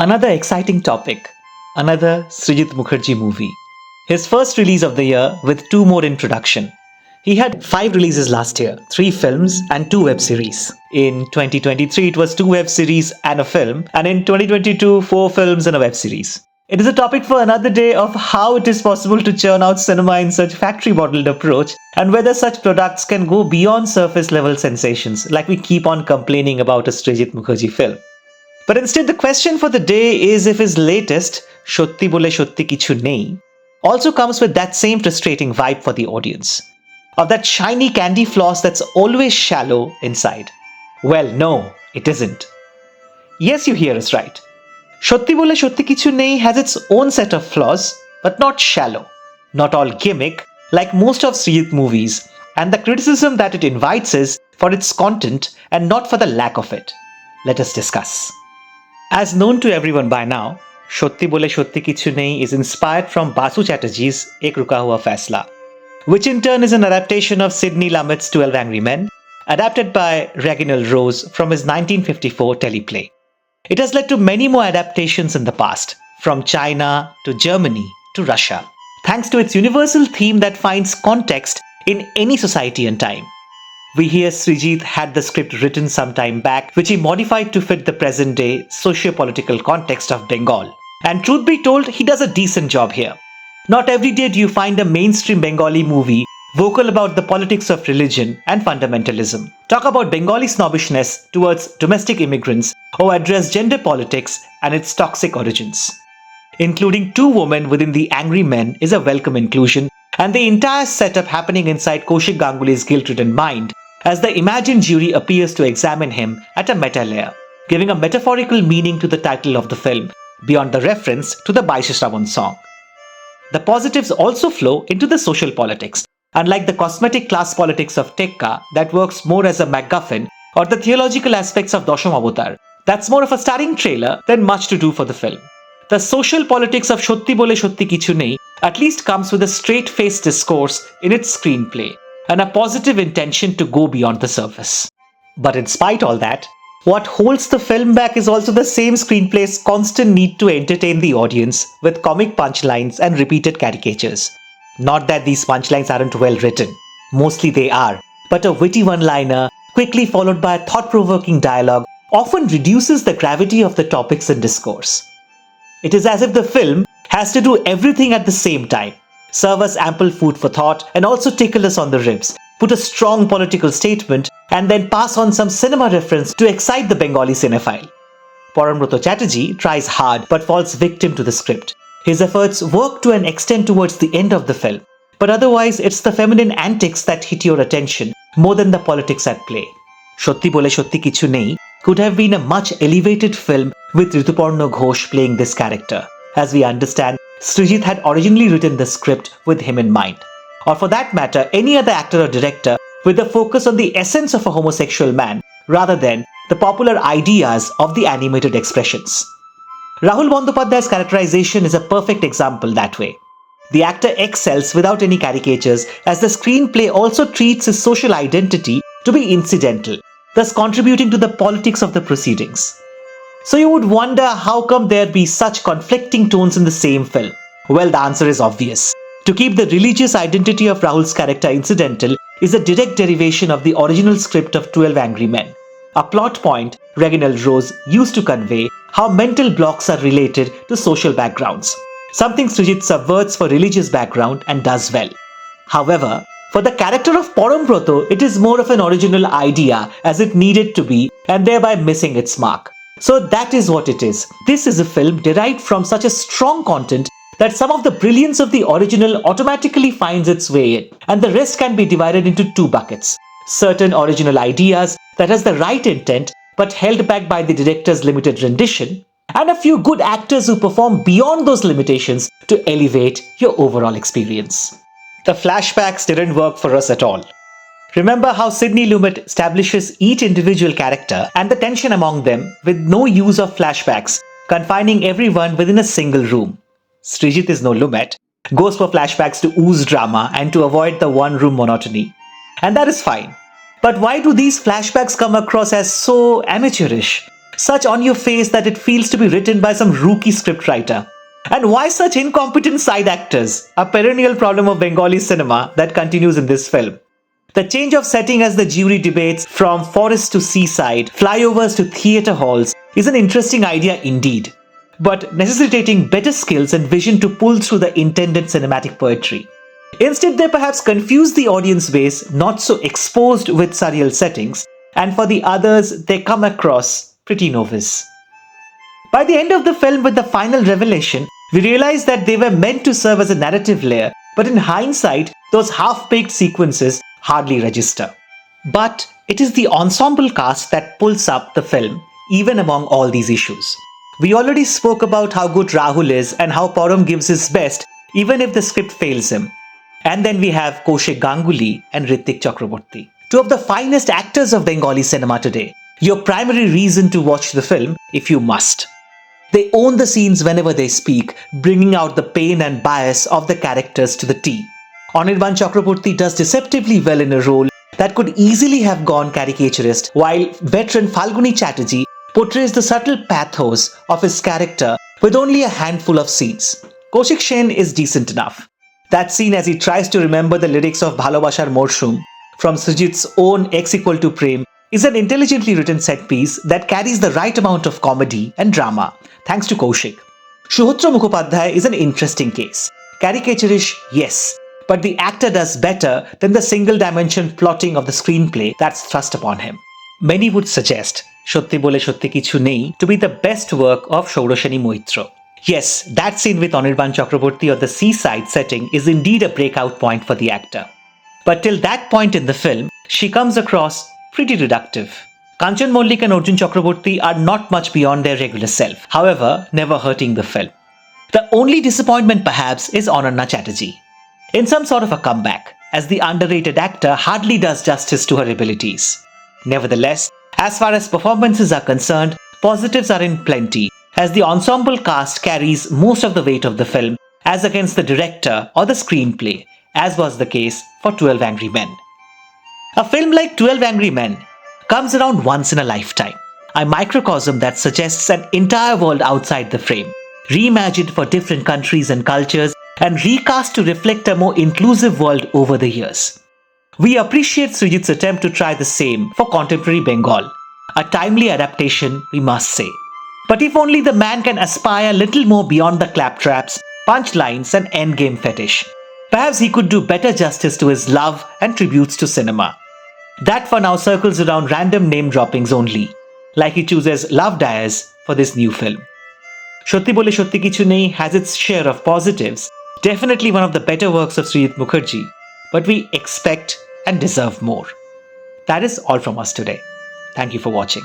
Another exciting topic, another Srijit Mukherji movie. His first release of the year with two more in production. He had 5 releases last year, 3 films and 2 web series. In 2023, it was 2 web series and a film, and in 2022, 4 films and a web series. It is a topic for another day of how it is possible to churn out cinema in such factory-modeled approach, and whether such products can go beyond surface-level sensations like we keep on complaining about a Srijit Mukherji film. But instead, the question for the day is if his latest, Shotyi Bole Shotyi Kichhu Nei, also comes with that same frustrating vibe for the audience. Of that shiny candy floss that's always shallow inside. Well, no, it isn't. Yes, you hear us right. Shotyi Bole Shotyi Kichhu Nei has its own set of flaws, but not shallow. Not all gimmick, like most of Srijit movies, and the criticism that it invites is for its content and not for the lack of it. Let us discuss. As known to everyone by now, Shotyi Bole Shotyi Kichhu Nei is inspired from Basu Chatterjee's Ek Ruka Hua Faisla, which in turn is an adaptation of Sydney Lumet's 12 Angry Men, adapted by Reginald Rose from his 1954 teleplay. It has led to many more adaptations in the past, from China to Germany to Russia, thanks to its universal theme that finds context in any society and time. We hear Srijit had the script written some time back, which he modified to fit the present-day socio-political context of Bengal. And truth be told, he does a decent job here. Not every day do you find a mainstream Bengali movie vocal about the politics of religion and fundamentalism, talk about Bengali snobbishness towards domestic immigrants, or address gender politics and its toxic origins. Including 2 women within the Angry Men is a welcome inclusion, and the entire setup happening inside Kaushik Ganguly's guilt-ridden mind as the imagined jury appears to examine him at a meta layer, giving a metaphorical meaning to the title of the film, beyond the reference to the Baishe Shravan song. The positives also flow into the social politics, unlike the cosmetic class politics of Tekka that works more as a MacGuffin, or the theological aspects of Dosham Avatar. That's more of a starring trailer than much to do for the film. The social politics of Shotyi Bole Shotyi Kichhu Nei at least comes with a straight-faced discourse in its screenplay, and a positive intention to go beyond the surface. But in spite all that, what holds the film back is also the same screenplay's constant need to entertain the audience with comic punchlines and repeated caricatures. Not that these punchlines aren't well written, mostly they are, but a witty one-liner, quickly followed by a thought-provoking dialogue, often reduces the gravity of the topics and discourse. It is as if the film has to do everything at the same time. Serve us ample food for thought and also tickle us on the ribs, put a strong political statement, and then pass on some cinema reference to excite the Bengali cinephile. Parambrata Chatterjee tries hard but falls victim to the script. His efforts work to an extent towards the end of the film, but otherwise it's the feminine antics that hit your attention more than the politics at play. Shotyi Bole Shotyi Kichhu Nei could have been a much elevated film with Rituparna Ghosh playing this character. As we understand, Srijit had originally written the script with him in mind. Or for that matter, any other actor or director with a focus on the essence of a homosexual man rather than the popular ideas of the animated expressions. Rahul Bandyopadhyay's characterization is a perfect example that way. The actor excels without any caricatures, as the screenplay also treats his social identity to be incidental, thus contributing to the politics of the proceedings. So you would wonder how come there be such conflicting tones in the same film? Well, the answer is obvious. To keep the religious identity of Rahul's character incidental is a direct derivation of the original script of 12 Angry Men. A plot point Reginald Rose used to convey how mental blocks are related to social backgrounds, something Srijit subverts for religious background and does well. However, for the character of Parambrata, it is more of an original idea as it needed to be, and thereby missing its mark. So that is what it is. This is a film derived from such a strong content that some of the brilliance of the original automatically finds its way in, and the rest can be divided into 2 buckets. Certain original ideas that has the right intent but held back by the director's limited rendition, and a few good actors who perform beyond those limitations to elevate your overall experience. The flashbacks didn't work for us at all. Remember how Sydney Lumet establishes each individual character and the tension among them with no use of flashbacks, confining everyone within a single room. Srijit is no Lumet, goes for flashbacks to ooze drama and to avoid the one-room monotony. And that is fine. But why do these flashbacks come across as so amateurish? such on your face that it feels to be written by some rookie scriptwriter? And why such incompetent side actors? A perennial problem of Bengali cinema that continues in this film. The change of setting as the jury debates from forest to seaside, flyovers to theatre halls is an interesting idea indeed, but necessitating better skills and vision to pull through the intended cinematic poetry. Instead, they perhaps confuse the audience base, not so exposed with surreal settings, and for the others, they come across pretty novice. By the end of the film, with the final revelation, we realize that they were meant to serve as a narrative layer, but in hindsight, those half-baked sequences hardly register. But it is the ensemble cast that pulls up the film, even among all these issues. We already spoke about how good Rahul is and how Param gives his best, even if the script fails him. And then we have Kaushik Ganguly and Ritwik Chakraborty, two of the finest actors of Bengali cinema today. Your primary reason to watch the film, if you must. They own the scenes whenever they speak, bringing out the pain and bias of the characters to the T. Anirban Chakraborty does deceptively well in a role that could easily have gone caricaturist, while veteran Falguni Chatterjee portrays the subtle pathos of his character with only a handful of scenes. Kaushik Sen is decent enough. That scene as he tries to remember the lyrics of Bhalobashar Morshum from Srijit's own X equal to Prem is an intelligently written set piece that carries the right amount of comedy and drama, thanks to Kaushik. Suhotra Mukhopadhyay is an interesting case. Caricaturish, yes, but the actor does better than the single-dimension plotting of the screenplay that's thrust upon him. Many would suggest Shotyi Bole Shotyi Kichhu Nei to be the best work of Shourashani Moitro. Yes, that scene with Anirban Chakraborty on the seaside setting is indeed a breakout point for the actor. But till that point in the film, she comes across pretty reductive. Kanchan Mollik and Arjun Chakraborty are not much beyond their regular self, however, never hurting the film. The only disappointment perhaps is Ananya Chatterjee. In some sort of a comeback, as the underrated actor hardly does justice to her abilities. Nevertheless, as far as performances are concerned, positives are in plenty, as the ensemble cast carries most of the weight of the film as against the director or the screenplay, as was the case for 12 Angry Men. A film like 12 Angry Men comes around once in a lifetime, a microcosm that suggests an entire world outside the frame, reimagined for different countries and cultures and recast to reflect a more inclusive world over the years. We appreciate Srijit's attempt to try the same for contemporary Bengal, a timely adaptation, we must say. But if only the man can aspire a little more beyond the claptraps, punchlines and endgame fetish, perhaps he could do better justice to his love and tributes to cinema. That for now circles around random name droppings only, like he chooses Love Dias for this new film. Shotyi Bole Shotyi Kichhu Nei has its share of positives, definitely one of the better works of Srijit Mukherji, but we expect and deserve more. That is all from us today. Thank you for watching.